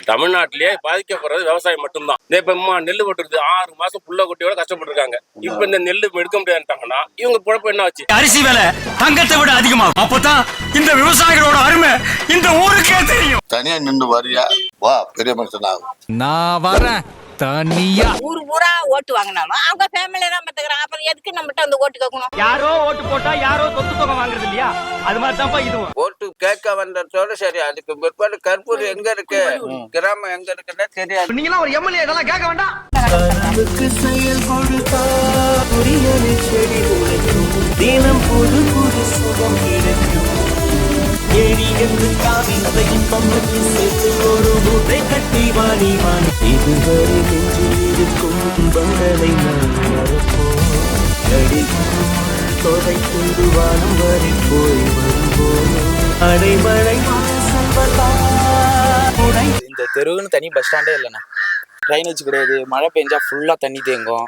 தமிழ்நாட்டிலேயே பாதிக்கப்படுறது விவசாயம் மட்டும்தான். இப்ப நெல் போட்டுருது 6 மாசம் புள்ள குட்டியோட கஷ்டப்பட்டு இருக்காங்க. இப்ப இந்த நெல் எடுக்க முடியாதுட்டாங்கன்னா இவங்க குழப்பம் என்ன ஆச்சு? அரிசி விலை தங்கத்தை விட அதிகமாகும். அப்பதான் இந்த விவசாயிகளோட அருமை இந்த ஊருக்கே தெரியும். தனியா நின்று வரியா வா பெரிய மனுஷன் ஆகும். நான் வரேன் தனியா. ஊரு பூரா ஓட்டு வாங்கினாலும் அவங்க ஃபேமிலில தான் பாத்துக்கிறாங்க. அப்புறம் எதுக்கு நம்மகிட்ட அந்த ஓட்டு கேட்கணும்? யாரோ ஓட்டு போட்டா யாரோ சொத்து தொகை வாங்குறது இல்லையா? அது மாதிரி தான் இதுவும். ஓட்டு கேட்க வந்ததோட சரி. அதுக்கு பிற்பாடு கற்பூர் எங்க இருக்கு, கிராமம் எங்க இருக்குன்னு தெரியாது. நீங்க ஒரு எம்எல்ஏ இதெல்லாம் கேட்க வேண்டாம். தினம் புது புது சுகம் கிடைக்கும். கட்டி வாணி வாணி இதுவரை நெஞ்சில் இருக்கும் பங்களை நான் மறப்போம். தொகை கொண்டு வானம் வரை போய் வருவோம். அடைமழை இந்த தெருவுன்னு தனி பஸ் ஸ்டாண்டே இல்லைண்ணா. ட்ரைனேஜ் கிடையாது. மழை பெஞ்சா ஃபுல்லா தண்ணி தேங்கும்.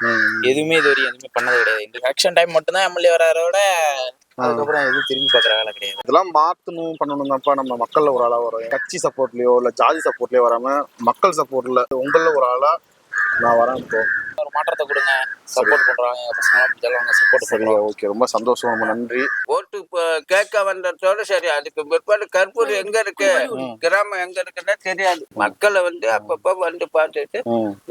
எதுவுமே இது வரையும் எதுவுமே பண்ணது கிடையாது. இந்த எலெக்ஷன் டைம் மட்டும்தான் எம்எல்ஏ வராரோட அதுக்கப்புறம் எதுவும் திரும்பி பார்க்குற வேலை கிடையாது. இதெல்லாம் மாற்றணும் பண்ணணும்னாப்பா நம்ம மக்கள்ல ஒரு ஆளாக வரும். கட்சி சப்போர்ட்லயோ இல்லை ஜாதி சப்போர்ட்லயோ வராம மக்கள் சப்போர்ட்ல உங்களில் ஒரு ஆளா நான் வரேன். இப்போ ஒரு மாற்றத்தை கொடுங்க. சப்போர்ட் பண்றாங்க பசங்க சப்போர்ட் பண்ணுவாங்க. ஓகே, ரொம்ப சந்தோஷம், ரொம்ப நன்றி. ஓட்டு கேட்க வந்ததோட சரி. அதுக்கு பிற்பாடு கற்பூர் எங்க இருக்கு, கிராமம் எங்க இருக்குன்னு தெரியாது. மக்களை அப்பப்ப பார்த்துட்டு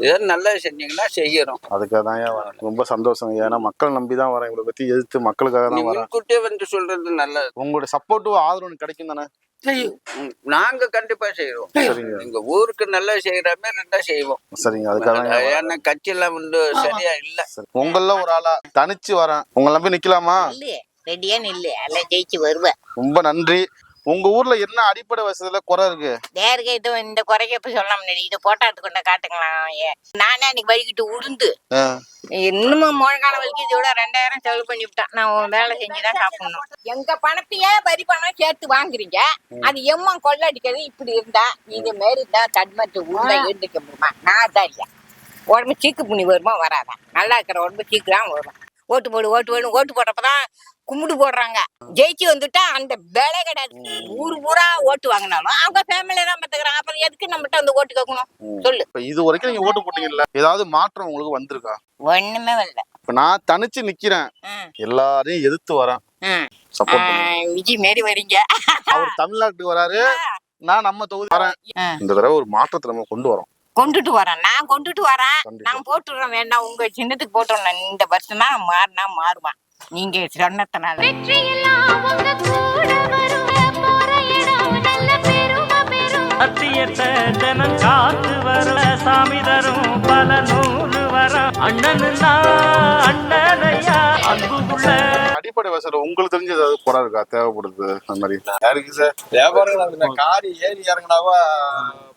ஏதோ நல்லா செஞ்சீங்கன்னா செய்யறோம். அதுக்காக தான் வரேன். ரொம்ப சந்தோஷம். ஏன்னா மக்கள் நம்பிதான் வரேன். இவங்களை பத்தி எதிர்த்து மக்களுக்காக தான் வரேன். முன்கூட்டியே சொல்றது நல்லது. உங்களோட சப்போர்ட்டும் ஆதரவு கிடைக்கும் தானே? நாங்க கண்டிப்பா செய்வோம். எங்க ஊருக்கு நல்லா செய்யற மாதிரி இருந்தா செய்வோம். சரிங்க, அதுக்காக ஏன்னா கட்சி எல்லாம் சரியா இல்ல. உங்கள ஒரு ஆளா தனிச்சு வரேன். உங்களை நம்பி நிக்கலாமா? ரெடியா நில்லு, எல்லாம் ஜெயிச்சு வருவேன். ரொம்ப நன்றி. உங்க ஊர்ல என்ன அடிப்படை வசதியில குறை இருக்கு? நேருக்கு இது இந்த குறைக்க இப்ப சொல்லலாம். இதை போட்டாத்து கொண்ட காட்டுங்களா? நானே அன்னைக்கு வலிக்கிட்டு உளுந்து இன்னமும் முழங்கால வலிக்கு இதோட 2000 செலவு பண்ணி விட்டான். நான் வேலை செஞ்சுதான் சாப்பிடணும். எங்க பணத்தையே வரி பணம் சேர்த்து வாங்குறீங்க. அது எம்மா கொள்ளடிக்கிறது. இப்படி இருந்தா இது மாரி இருந்தா தட்மத்து உள்ள எடுக்க முடியுமா? நான் தான் இல்லையா உடம்பு சீக்கு புண்ணி வருமா வராதா? நல்லா இருக்கிற உடம்பு சீக்கு தான் வரும். ஓட்டு போடு ஓட்டு போடு ஓட்டு போடுறப்பதான் கும்பிடு போடுறாங்க. ஜெயிச்சு வந்துட்டா அந்த வேலை கிடையாது. ஊரு பூரா ஓட்டு வாங்கினாலும் அவங்க ஃபேமிலில தான் பாத்துக்கிறாங்க. அப்புறம் எதுக்கு நம்மகிட்ட அந்த ஓட்டு கேட்கணும்? சொல்லு. இது வரைக்கும் நீங்க ஓட்டு போட்டீங்கல்ல, ஏதாவது மாற்றம் உங்களுக்கு வந்திருக்கா? ஒண்ணுமே வரல. இப்ப நான் தனிச்சு நிக்கிறேன், எல்லாரையும் எதிர்த்து வரேன். விஜய் மாரி வரீங்க. அவர் தமிழ்நாட்டுக்கு வராரு, நான் நம்ம தொகுதி வரேன். இந்த தடவை ஒரு மாற்றத்தை நம்ம கொண்டு வரோம். கொண்டுட்டு வரேன். நான் கொண்டுட்டு வரேன். நான் போட்டுறேன். வேண்டாம் உங்க சின்னத்துக்கு போட்டுறேன். இந்த வருஷம் தான் மாறினா மாறுவான். நீங்க சொன்னதுனால அத்தியத்த ஜனம் காத்து வரல சாமி தரும் பல நூறு வர அண்ணனுன்னா அண்ணனையா அன்புக்குள்ள. அடிப்படை வசதி உங்களுக்கு தெரிஞ்ச ஏதாவது குறை இருக்கா? தேவைப்படுது அந்த மாதிரி இருக்கு சார். வியாபாரம் காரி ஏறி இறங்கினாவா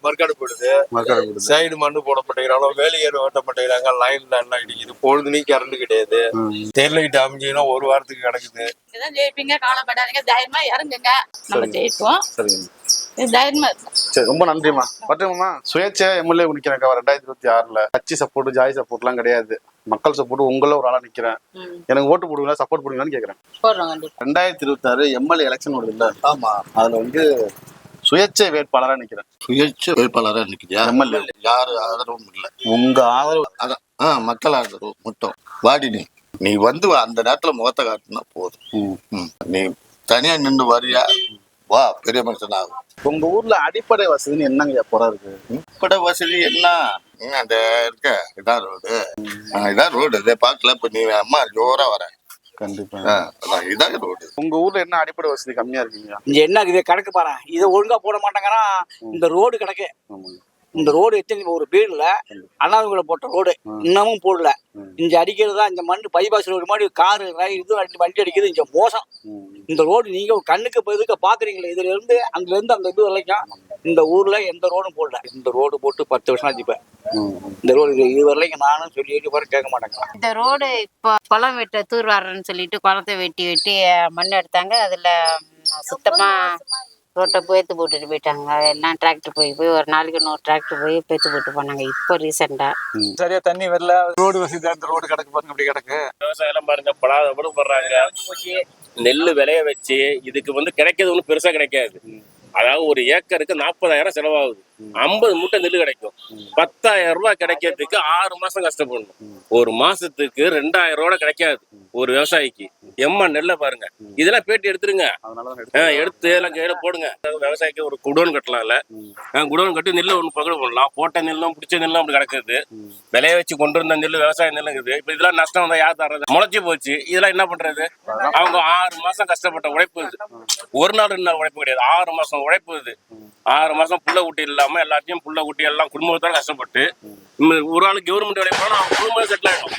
மறுக்காடு போடுது. சைடு மண்ணு போட மாட்டேங்கிறாங்க, வேலையேறு ஓட்ட மாட்டேங்கிறாங்க. லைன்ல எல்லாம் இடிக்குது. பொழுதுனையும் கரண்ட் கிடையாது. தெருலைட் அமைஞ்சிங்கன்னா ஒரு வாரத்துக்கு கிடக்குது. ஜெயிப்பீங்க, கவலைப்படாதீங்க, தைரியமா இறங்குங்க, நம்ம ஜெயிப்போம். சரிங்க, தைரியமா இருக்கும். சரி, ரொம்ப நன்றிமா. பட்டுமா சுயேட்சை எம்எல்ஏ நிக்கிறேன் 2026. கட்சி சப்போர்ட் ஜாதி சப்போர்ட் எல்லாம் கிடையாது. மக்கள் சப்போர்ட் உங்கள ஒரு ஆளா நிக்கிறேன். எனக்கு ஓட்டு போடுவீங்களா, சப்போர்ட் பண்ணுவீங்களான்னு கேக்குறேன். 2026 எம்எல்ஏ எலெக்ஷன் வருது இல்ல? ஆமா. அதுல சுயேட்சை வேட்பாளரா நிக்கிறேன். சுயேட்சை வேட்பாளரா நிக்கிறியா? எம்எல்ஏ யாரு ஆதரவும் இல்லை. உங்க ஆதரவு? அதான் மக்கள் ஆதரவு மட்டும். வாடி நீ அந்த நேரத்துல முகத்தை காட்டினா போதும். நீ தனியா நின்று வரியா வா பெரிய மனுஷன் ஆகும். உங்க ஊர்ல அடிப்படை வசதின்னு என்னங்க குறை இருக்கு? அடிப்படை வசதி என்ன? அந்த இருக்க இதான் ரோடு இதை பார்க்கல. இப்ப நீ அம்மா ஜோரா வர. கண்டிப்பா இதான் ரோடு. உங்க ஊர்ல என்ன அடிப்படை வசதி கம்மியா இருக்கீங்க? இங்க என்ன இது கணக்கு பாரு. இதை ஒழுங்கா போட மாட்டாங்கன்னா இந்த ரோடு கிடக்கு. இந்த ரோடு எத்தனை ஒரு வீடுல அண்ணாவுங்களை போட்ட ரோடு இன்னமும் போடல. இங்க அடிக்கிறதா இந்த மண் பைபாஸ் ரோடு மாதிரி காரு இது வண்டி அடிக்கிறது இங்க மோசம். இந்த ரோடு நீங்க கண்ணுக்கு இதுக்கு பாக்குறீங்களா? இதுல இருந்து அங்க இருந்து அந்த இது வரைக்கும் இந்த ஊர்ல எந்த ரோடும் போடல. இந்த ரோடு போட்டு 10 வருஷம் ஆச்சு. இப்ப இந்த ரோடு இது வரைக்கும் நானும் சொல்லி கேட்க மாட்டேங்க. இந்த ரோடு இப்போ குளம் வெட்ட தூர் வரன்னு சொல்லிட்டு குளத்தை வெட்டி மண் எடுத்தாங்க. அதுல சுத்தமா ரோட்டை பேத்து போட்டுட்டு போயிட்டாங்க. எல்லாம் டிராக்டர் போய் ஒரு நாளைக்கு 100 டிராக்டர் போய் பேத்து போட்டு போனாங்க. இப்போ ரீசெண்டா சரியா தண்ணி வரல. ரோடு வசதி அந்த ரோடு கிடக்கு பாருங்க, அப்படி கிடக்கு. விவசாயம் எல்லாம் பாருங்க படாத படுறாங்க. நெல்லு விளைய வச்சு இதுக்கு கிடைக்கிறது ஒன்றும் பெருசா கிடைக்காது. அதாவது ஒரு ஏக்கருக்கு 40,000 செலவாகுது. 50 மூட்டை நெல் கிடைக்கும். 10,000 ரூபாய் கிடைக்கிறதுக்கு 6 மாசம் கஷ்டப்படணும். ஒரு மாசத்துக்கு 2,000 ரூபாய் கிடைக்காது ஒரு விவசாயிக்கு. எம்மா நெல்லை பாருங்க. இதெல்லாம் பேட்டி எடுத்துருங்க, எடுத்து எல்லாம் கையில போடுங்க. விவசாயிக்கு ஒரு குடோன் கட்டலாம்ல, குடோன் கட்டி நெல் ஒண்ணு பகடு போடலாம். போட்ட நெல்லும் பிடிச்ச நெல்லும் அப்படி கிடக்குது. விளைய வச்சு கொண்டு வந்த நெல் விவசாய நெல்லுங்குது. இப்ப இதெல்லாம் நஷ்டம் வந்தா யார் தர்றது? முளைச்சி போச்சு. இதெல்லாம் என்ன பண்றது? அவங்க 6 மாசம் கஷ்டப்பட்ட உழைப்பு இது. ஒரு நாள் 2 நாள் உழைப்பு கிடையாது, 6 மாசம் உழைப்பு இது. 6 மாசம் புள்ள குட்டி இல்லாம எல்லாத்தையும் புள்ள குட்டி எல்லாம் குடும்பத்தால கஷ்டப்பட்டு ஒரு ஆளு கவர்மெண்ட் வேலைக்கு போனா அவங்க குடும்பம் செட்டில் ஆயிடும்.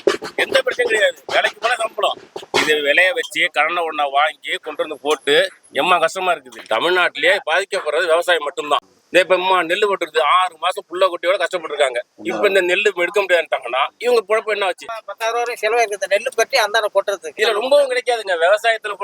எந்த பிரச்சனையும் கிடையாது, வேலைக்கு போனா சம்பளம். இது விளைய வச்சு கடனை ஒண்ணா வாங்கி கொண்டு வந்து போட்டு எம்மா கஷ்டமா இருக்குது. தமிழ்நாட்டிலேயே பாதிக்கப்படுறது விவசாயம் மட்டும்தான். இப்ப நெல் கொட்டுறது 6 மாசம் புள்ள குட்டியோட கஷ்டப்பட்டுருக்காங்க. இப்ப இந்த நெல் எடுக்க முடியாதுட்டாங்கன்னா இவங்க குழப்பம் என்ன ஆச்சு? 10,000 ரூபாய் செலவாயிருக்கு இந்த நெல்லு கட்டி அந்த கொட்டுறதுக்கு. இதுல ரொம்பவும் கிடைக்காதுங்க விவசாயத்துல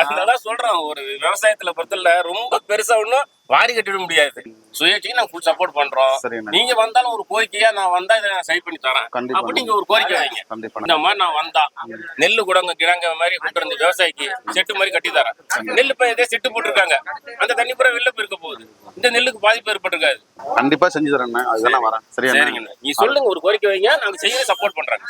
அதனாலதான் சொல்றேன், ஒரு விவசாயத்துல பொறுத்தல ரொம்ப பெருசா ஒண்ணும் வாரி கட்டிட முடியாது. சுயேட்சைக்கு நாங்க ஃபுல் சப்போர்ட் பண்றோம். நீங்க வந்தாலும் ஒரு கோரிக்கையா நான் வந்தா இதை நான் சரி பண்ணி தரேன் அப்படி நீங்க ஒரு கோரிக்கை வைங்க. இந்த மாதிரி நான் வந்தா நெல்லு குடங்க கிடங்க மாதிரி கொண்டு வந்து விவசாயிக்கு செட்டு மாதிரி கட்டி தரேன். நெல்லு இப்ப இதே செட்டு போட்டிருக்காங்க, அந்த தண்ணி பூரா வெளில போயிருக்க போகுது. இந்த நெல்லுக்கு பாதிப்பு ஏற்பட்டிருக்காது. கண்டிப்பா செஞ்சு தரேன், அதுதான் வரேன். சரிங்க, நீ சொல்லுங்க, ஒரு கோரிக்கை வைங்க, நாங்க செய்ய சப்போர்ட் பண்றேன்.